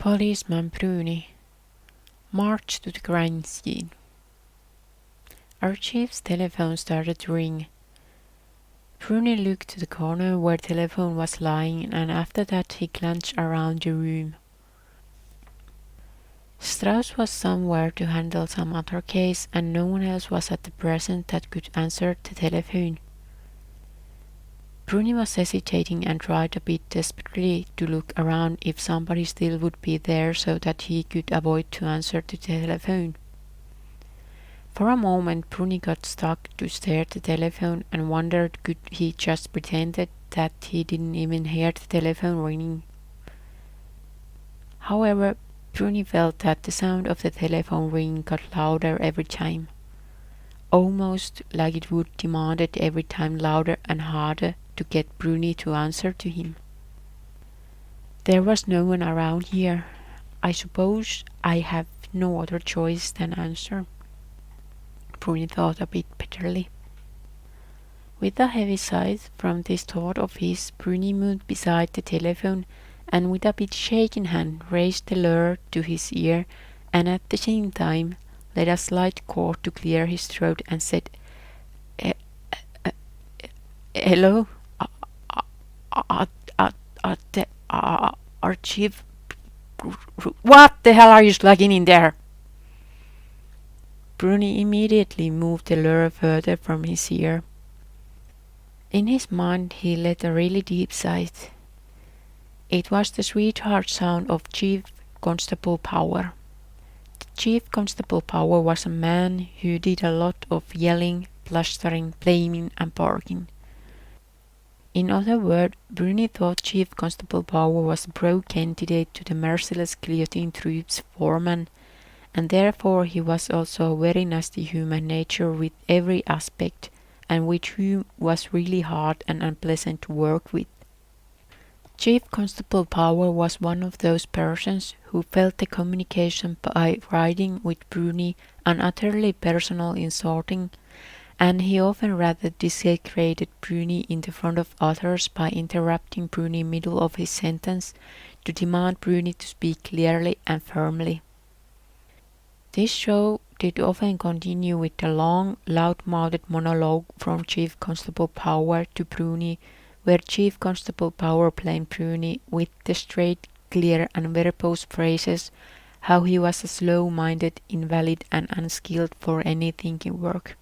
Policeman Brüni marched to the crime scene. Our chief's telephone started to ring. Brüni looked to the corner where the telephone was lying, and after that he glanced around the room. Strauss was somewhere to handle some other case, and no one else was at the present that could answer the telephone. Brüni was hesitating and tried a bit desperately to look around if somebody still would be there so that he could avoid to answer the telephone. For a moment Brüni got stuck to stare at the telephone and wondered could he just pretend that he didn't even hear the telephone ringing. However, Brüni felt that the sound of the telephone ringing got louder every time, almost like it would demand it every time louder and harder to get Brüni to answer to him. There was no one around here. I suppose I have no other choice than answer, Brüni thought a bit bitterly. With a heavy sigh from this thought of his, Brüni moved beside the telephone and with a bit shaken hand raised the lure to his ear and at the same time let a slight cord to clear his throat and said, "Hello? Our chief? What the hell are you slugging in there?" Brüni immediately moved the lure further from his ear. In his mind he let a really deep sigh. It was the sweetheart sound of Chief Constable Bauer. The Chief Constable Bauer was a man who did a lot of yelling, blustering, blaming and barking. In other words, Brüni thought Chief Constable Bauer was a pro-candidate to the merciless guillotine troops foreman, and therefore he was also a very nasty human nature with every aspect, and with whom was really hard and unpleasant to work with. Chief Constable Bauer was one of those persons who felt the communication by writing with Brüni an utterly personal insulting, and he often rather desecrated Brüni in the front of others by interrupting Brüni middle of his sentence to demand Brüni to speak clearly and firmly. This show did often continue with a long, loud-mouthed monologue from Chief Constable Bauer to Brüni, where Chief Constable Bauer blamed Brüni with the straight, clear and verbose phrases how he was a slow-minded, invalid and unskilled for any thinking work.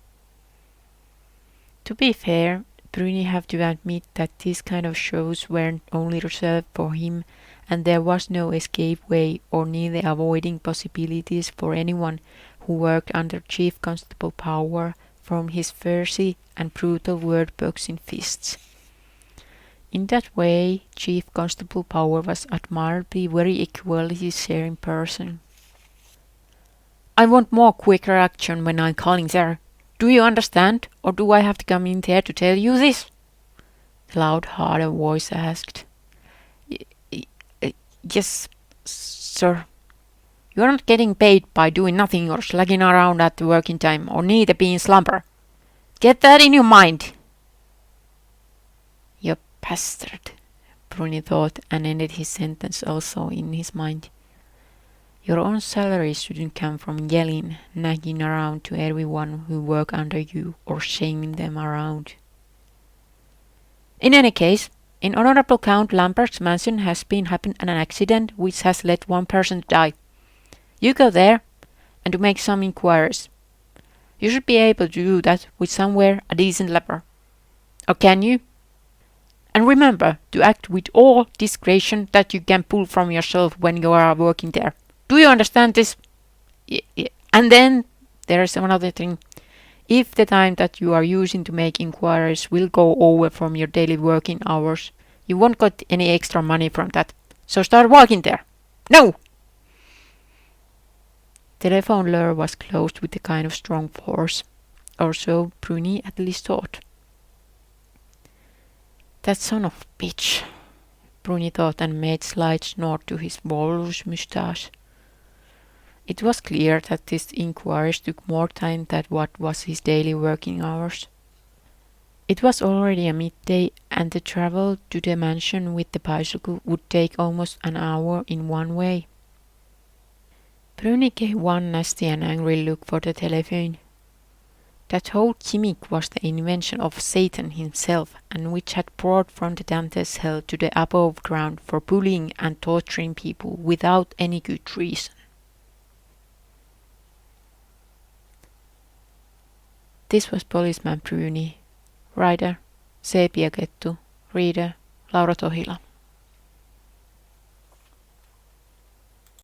To be fair, Brüni had to admit that these kind of shows weren't only reserved for him, and there was no escape way or neither avoiding possibilities for anyone who worked under Chief Constable Bauer from his fierce and brutal word-boxing fists. In that way, Chief Constable Bauer was admirably very equality-sharing person. "I want more quicker action when I'm calling there. Do you understand, or do I have to come in there to tell you this?" the loud, harder voice asked. "Yes, sir. You're not getting paid by doing nothing or slugging around at the working time, or neither being slumber. Get that in your mind." "You bastard," Brüni thought, and ended his sentence also in his mind. "Your own salary shouldn't come from yelling, nagging around to everyone who work under you, or shaming them around." "In any case, in Honorable Count Lambert's mansion has been happened an accident which has led one person to die. You go there, and to make some inquiries. You should be able to do that with somewhere a decent leper. Or can you? And remember to act with all discretion that you can pull from yourself when you are working there. Do you understand this? And then there is another thing. If the time that you are using to make inquiries will go over from your daily working hours, you won't get any extra money from that. So start working there. No!" Telephone lure was closed with a kind of strong force, or so Brüni at least thought. "That son of a bitch," Brüni thought and made slight snort to his walrus moustache. It was clear that these inquiries took more time than what was his daily working hours. It was already a midday, and the travel to the mansion with the bicycle would take almost an hour in one way. Brüni gave one nasty and angry look for the telephone. That whole gimmick was the invention of Satan himself, and which had brought from the Dante's hell to the above ground for bullying and torturing people without any good reason. This was Policeman Brüni. Writer, Sepia Kettu. Reader, Laura Tohila.